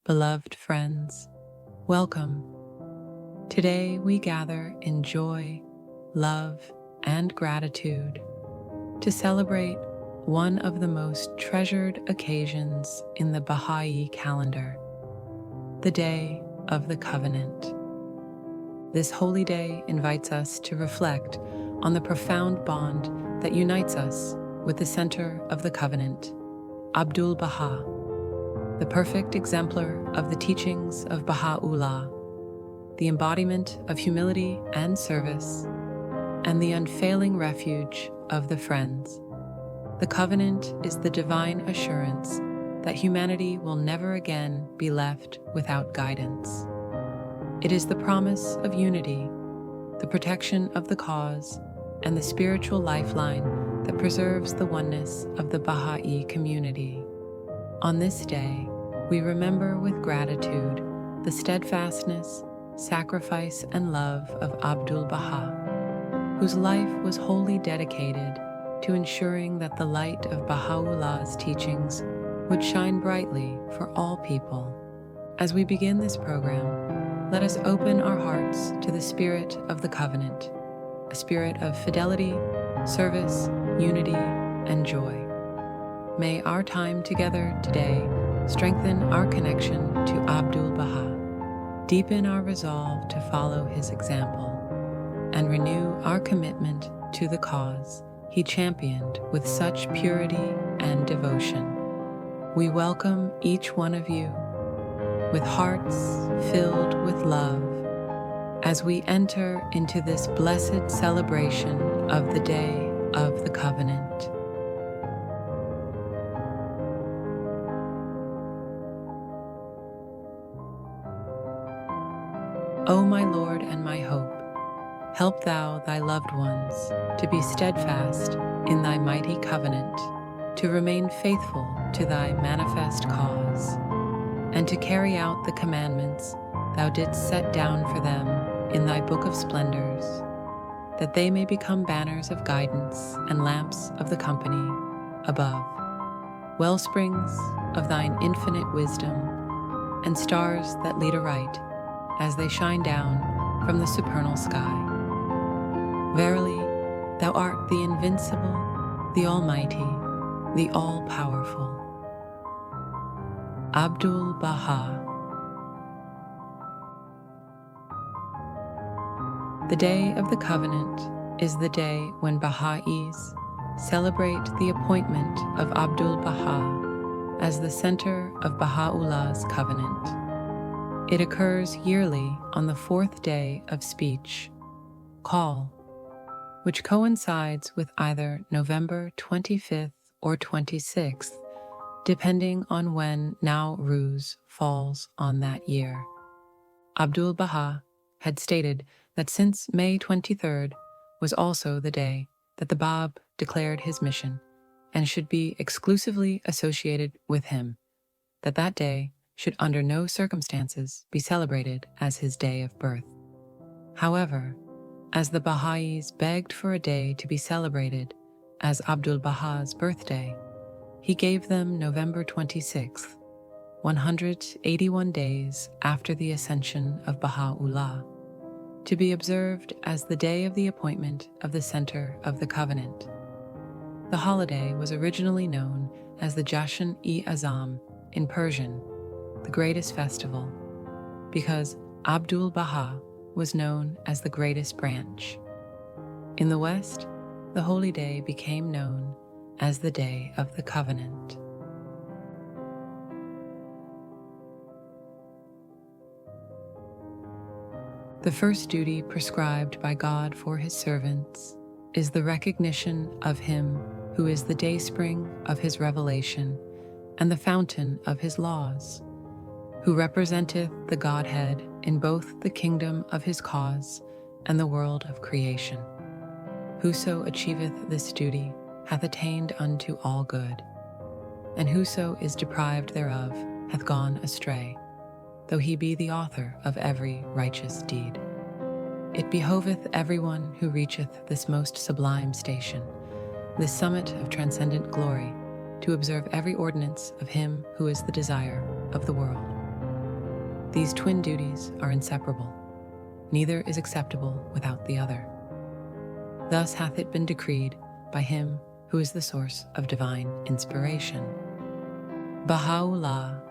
beloved friends, welcome. Today we gather in joy, love, and gratitude to celebrate one of the most treasured occasions in the Baha'i calendar, the Day of the Covenant. This holy day invites us to reflect on the profound bond that unites us with the center of the covenant, Abdu'l-Baha, the perfect exemplar of the teachings of Baha'u'llah, the embodiment of humility and service, and the unfailing refuge of the friends. The covenant is the divine assurance that humanity will never again be left without guidance. It is the promise of unity, the protection of the cause, and the spiritual lifeline that preserves the oneness of the Baha'i community. On this day, we remember with gratitude the steadfastness, sacrifice, and love of Abdu'l-Baha, whose life was wholly dedicated to ensuring that the light of Baha'u'llah's teachings would shine brightly for all people. As we begin this program, let us open our hearts to the spirit of the covenant, a spirit of fidelity, service, unity, and joy. May our time together today strengthen our connection to Abdu'l-Baha, deepen our resolve to follow his example, and renew our commitment to the cause he championed with such purity and devotion. We welcome each one of you with hearts filled with love as we enter into this blessed celebration of the Day of the Covenant. O my Lord and my hope, help thou thy loved ones to be steadfast in thy mighty covenant, to remain faithful to thy manifest cause, and to carry out the commandments thou didst set down for them in thy book of splendors, that they may become banners of guidance and lamps of the company above, wellsprings of thine infinite wisdom, and stars that lead aright as they shine down from the supernal sky. Verily, thou art the invincible, the almighty, the all-powerful. Abdu'l-Baha. The Day of the Covenant is the day when Baha'is celebrate the appointment of Abdu'l-Baha as the center of Baha'u'llah's covenant. It occurs yearly on the fourth day of speech, Call, which coincides with either November 25th or 26th, depending on when Nowruz falls on that year. Abdu'l-Baha had stated that since May 23rd was also the day that the Bab declared his mission and should be exclusively associated with him, that day should under no circumstances be celebrated as his day of birth. However, as the Baha'is begged for a day to be celebrated as Abdu'l-Baha's birthday, he gave them November 26th, 181 days after the ascension of Baha'u'llah, to be observed as the day of the appointment of the center of the covenant. The holiday was originally known as the Jashan-e-Azam in Persian, the greatest festival, because Abdu'l-Baha was known as the greatest branch. In the West, the holy day became known as the Day of the Covenant. The first duty prescribed by God for his servants is the recognition of him who is the dayspring of his revelation and the fountain of his laws, who representeth the Godhead in both the kingdom of his cause and the world of creation. Whoso achieveth this duty hath attained unto all good, and whoso is deprived thereof hath gone astray, though he be the author of every righteous deed. It behoveth everyone who reacheth this most sublime station, this summit of transcendent glory, to observe every ordinance of him who is the desire of the world. These twin duties are inseparable. Neither is acceptable without the other. Thus hath it been decreed by him who is the source of divine inspiration. Baha'u'llah,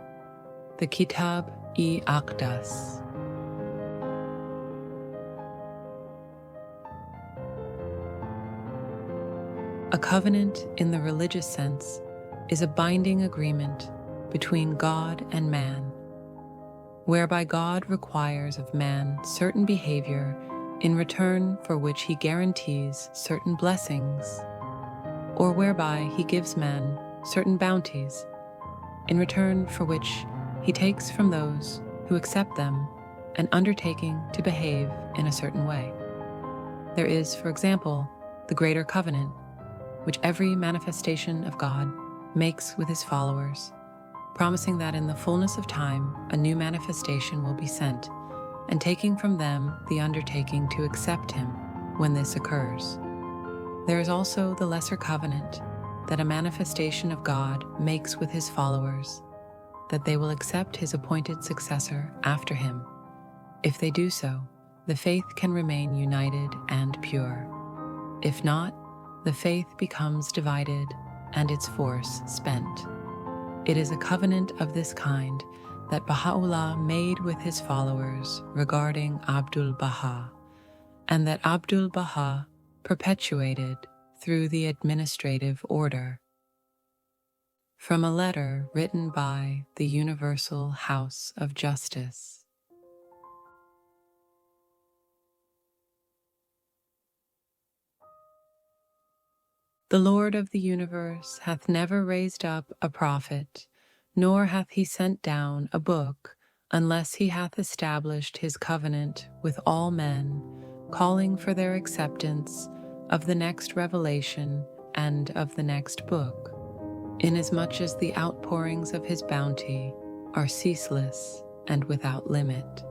the Kitab-i-Aqdas. A covenant in the religious sense is a binding agreement between God and man, whereby God requires of man certain behavior in return for which he guarantees certain blessings, or whereby he gives man certain bounties, in return for which he takes from those who accept them an undertaking to behave in a certain way. There is, for example, the greater covenant, which every manifestation of God makes with his followers, promising that in the fullness of time a new manifestation will be sent, and taking from them the undertaking to accept him when this occurs. There is also the lesser covenant that a manifestation of God makes with his followers, that they will accept his appointed successor after him. If they do so, the faith can remain united and pure. If not, the faith becomes divided and its force spent. It is a covenant of this kind that Baha'u'llah made with his followers regarding Abdu'l-Baha, and that Abdu'l-Baha perpetuated through the administrative order. From a letter written by the Universal House of Justice. The Lord of the universe hath never raised up a prophet, nor hath he sent down a book, unless he hath established his covenant with all men, calling for their acceptance of the next revelation and of the next book, inasmuch as the outpourings of his bounty are ceaseless and without limit.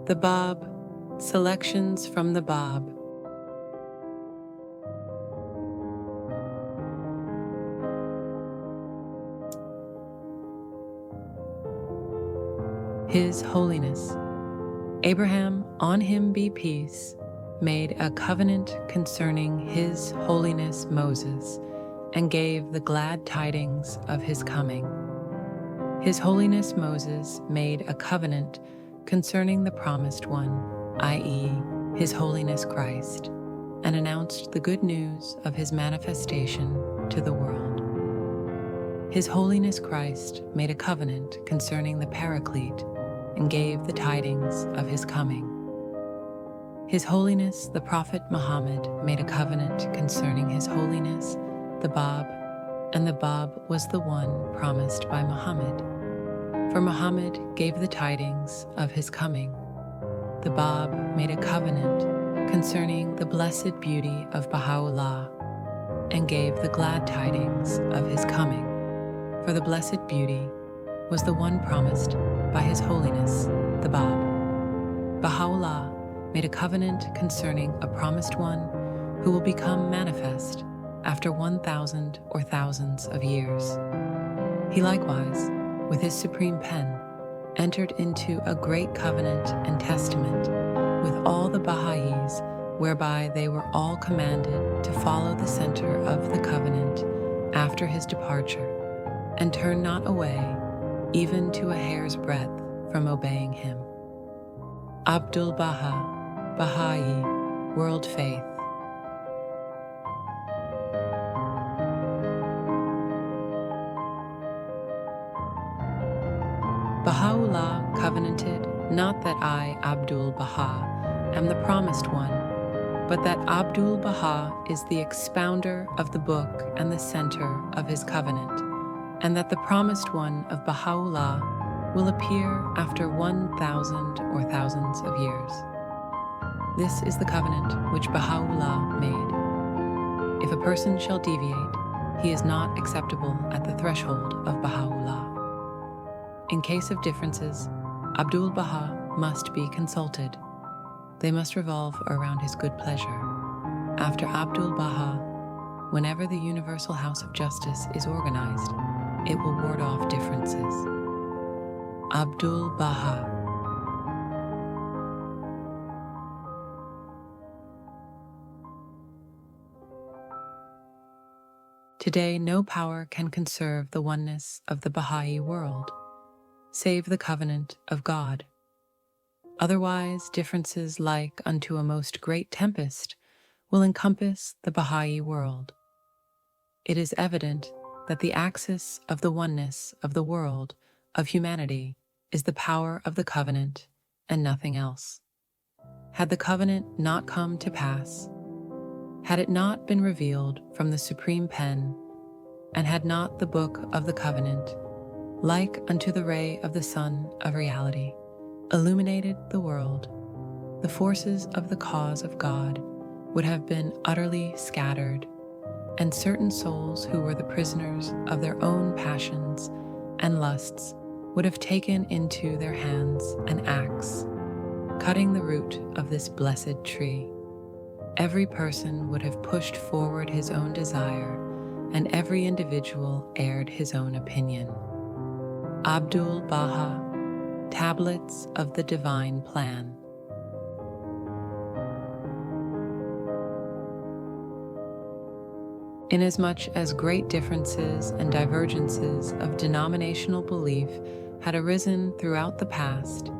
The Bab, selections from the Bab. His Holiness, Abraham, on him be peace, made a covenant concerning His Holiness Moses, and gave the glad tidings of his coming. His Holiness Moses made a covenant concerning the promised one, i.e., His Holiness Christ, and announced the good news of his manifestation to the world. His Holiness Christ made a covenant concerning the Paraclete, and gave the tidings of his coming. His Holiness the Prophet Muhammad made a covenant concerning His Holiness the Bab, and the Bab was the one promised by Muhammad. For Muhammad gave the tidings of his coming. The Bab made a covenant concerning the blessed beauty of Baha'u'llah, and gave the glad tidings of his coming. For the blessed beauty was the one promised by His Holiness the Bab. Baha'u'llah made a covenant concerning a promised one who will become manifest after 1,000 or thousands of years. He likewise, with his supreme pen, entered into a great covenant and testament with all the Baha'is, whereby they were all commanded to follow the center of the covenant after his departure, and turn not away even to a hair's breadth from obeying him. Abdu'l-Baha, Baha'i, World Faith. Baha'u'llah covenanted, not that I, Abdu'l-Baha, am the promised one, but that Abdu'l-Baha is the expounder of the book and the center of his covenant, and that the promised one of Baha'u'llah will appear after 1,000 or thousands of years. This is the covenant which Baha'u'llah made. If a person shall deviate, he is not acceptable at the threshold of Baha'u'llah. In case of differences, Abdu'l-Baha must be consulted. They must revolve around his good pleasure. After Abdu'l-Baha, whenever the Universal House of Justice is organized, it will ward off differences. Abdu'l-Baha. Today, no power can conserve the oneness of the Baha'i world, save the covenant of God. Otherwise, differences like unto a most great tempest will encompass the Baha'i world. It is evident that the axis of the oneness of the world of humanity is the power of the covenant and nothing else. Had the covenant not come to pass, had it not been revealed from the supreme pen, and had not the book of the covenant, like unto the ray of the sun of reality, illuminated the world, the forces of the cause of God would have been utterly scattered, and certain souls who were the prisoners of their own passions and lusts would have taken into their hands an axe, cutting the root of this blessed tree. Every person would have pushed forward his own desire, and every individual aired his own opinion. Abdu'l-Baha, Tablets of the Divine Plan. Inasmuch as great differences and divergences of denominational belief had arisen throughout the past,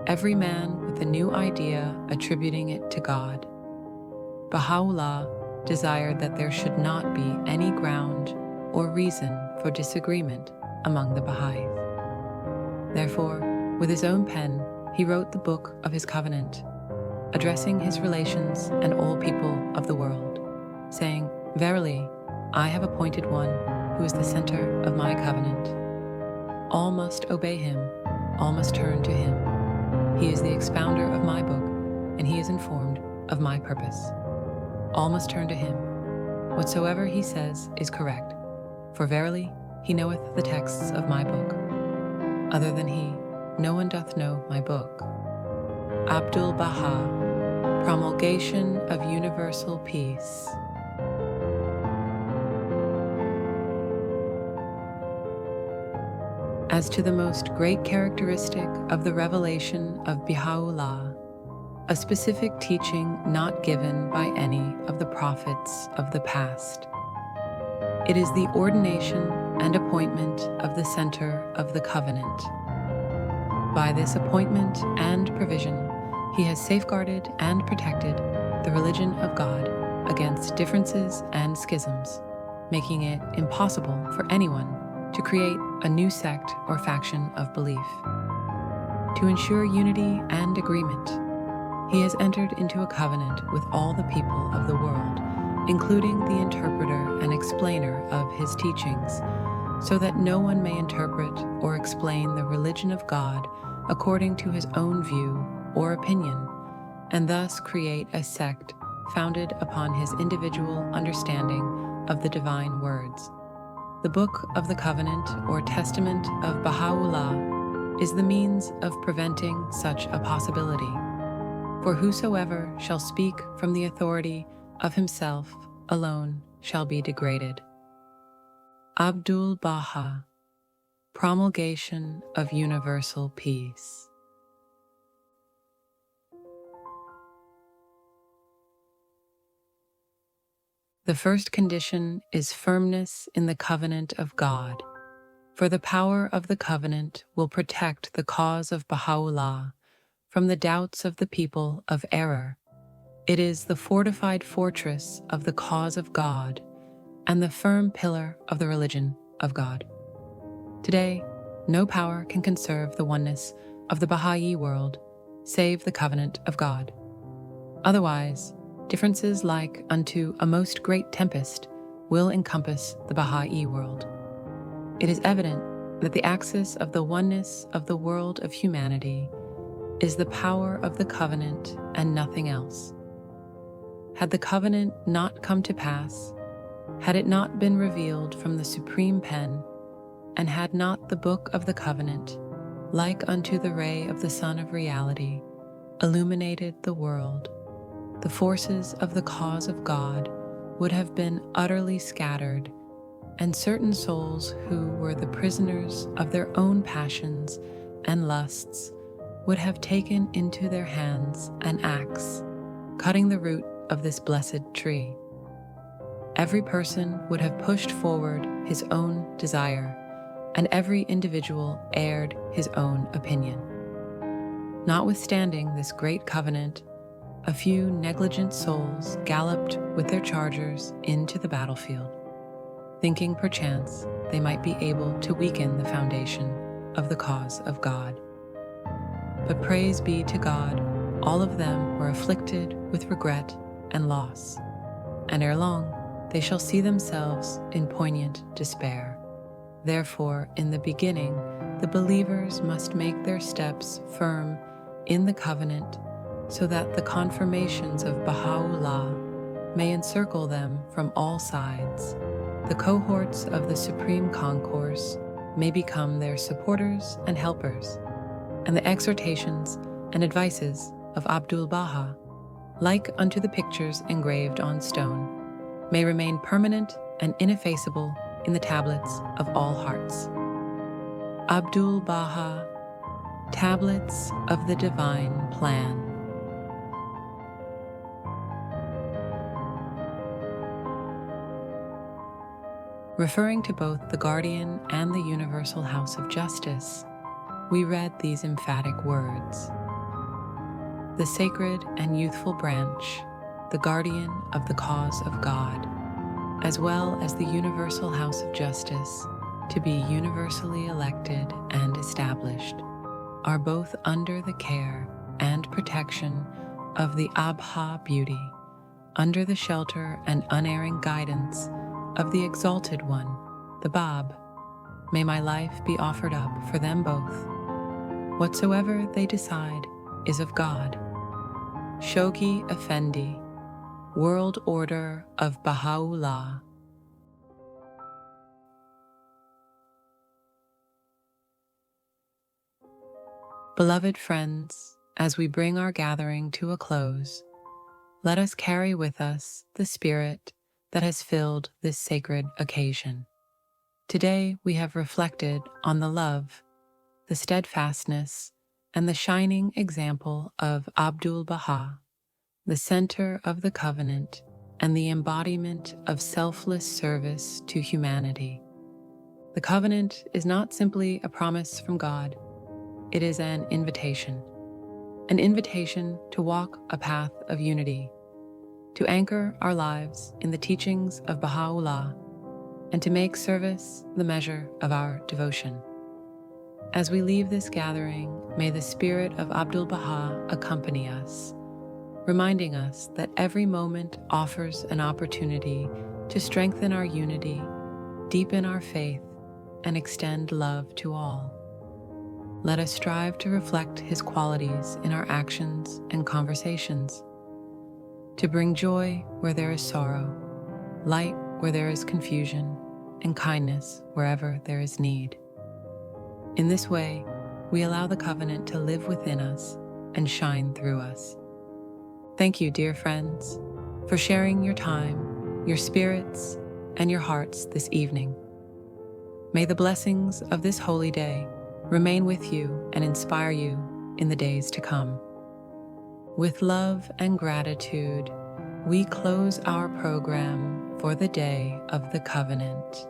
every man with a new idea attributing it to God, Baha'u'llah desired that there should not be any ground or reason for disagreement among the Baha'is. Therefore, with his own pen, he wrote the book of his covenant, addressing his relations and all people of the world, saying, "Verily, I have appointed one who is the center of my covenant. All must obey him, all must turn to him. He is the expounder of my book, and he is informed of my purpose. All must turn to him. Whatsoever he says is correct, for verily he knoweth the texts of my book. Other than he, no one doth know my book." Abdu'l-Baha, Promulgation of Universal Peace. As to the most great characteristic of the revelation of Baha'u'llah, a specific teaching not given by any of the prophets of the past, it is the ordination and appointment of the center of the covenant. By this appointment and provision, he has safeguarded and protected the religion of God against differences and schisms, making it impossible for anyone to create a new sect or faction of belief. To ensure unity and agreement, he has entered into a covenant with all the people of the world, including the interpreter and explainer of his teachings, so that no one may interpret or explain the religion of God according to his own view or opinion, and thus create a sect founded upon his individual understanding of the divine words. The Book of the Covenant or Testament of Baha'u'llah is the means of preventing such a possibility. For whosoever shall speak from the authority of himself alone shall be degraded. Abdu'l-Baha, Promulgation of Universal Peace. The first condition is firmness in the covenant of God, for the power of the covenant will protect the cause of Baha'u'llah from the doubts of the people of error. It is the fortified fortress of the cause of God and the firm pillar of the religion of God. Today, no power can conserve the oneness of the Baha'i world save the covenant of God. Otherwise, differences like unto a most great tempest will encompass the Baha'i world. It is evident that the axis of the oneness of the world of humanity is the power of the covenant and nothing else. Had the covenant not come to pass, had it not been revealed from the supreme pen, and had not the book of the covenant, like unto the ray of the sun of reality, illuminated the world, the forces of the cause of God would have been utterly scattered, and certain souls who were the prisoners of their own passions and lusts would have taken into their hands an axe, cutting the root of this blessed tree. Every person would have pushed forward his own desire, and every individual aired his own opinion. Notwithstanding this great covenant, a few negligent souls galloped with their chargers into the battlefield, thinking perchance they might be able to weaken the foundation of the cause of God. But praise be to God, all of them were afflicted with regret and loss, and ere long they shall see themselves in poignant despair. Therefore, in the beginning, the believers must make their steps firm in the covenant, so that the confirmations of Baha'u'llah may encircle them from all sides. The cohorts of the Supreme Concourse may become their supporters and helpers, and the exhortations and advices of Abdu'l-Baha, like unto the pictures engraved on stone, may remain permanent and ineffaceable in the tablets of all hearts. Abdu'l-Baha, Tablets of the Divine Plan. Referring to both the guardian and the universal house of justice, we read these emphatic words: the sacred and youthful branch, the guardian of the cause of God, as well as the universal house of justice, to be universally elected and established, are both under the care and protection of the Abha beauty, under the shelter and unerring guidance of the Exalted One, the Bab. May my life be offered up for them both. Whatsoever they decide is of God. Shoghi Effendi, World Order of Baha'u'llah. Beloved friends, as we bring our gathering to a close, let us carry with us the spirit that has filled this sacred occasion. Today we have reflected on the love, the steadfastness, and the shining example of Abdu'l-Baha, the center of the covenant and the embodiment of selfless service to humanity. The covenant is not simply a promise from God, it is an invitation to walk a path of unity, to anchor our lives in the teachings of Baha'u'llah, and to make service the measure of our devotion. As we leave this gathering, may the spirit of Abdu'l-Baha accompany us, reminding us that every moment offers an opportunity to strengthen our unity, deepen our faith, and extend love to all. Let us strive to reflect his qualities in our actions and conversations, to bring joy where there is sorrow, light where there is confusion, and kindness wherever there is need. In this way, we allow the covenant to live within us and shine through us. Thank you, dear friends, for sharing your time, your spirits, and your hearts this evening. May the blessings of this holy day remain with you and inspire you in the days to come. With love and gratitude, we close our program for the Day of the Covenant.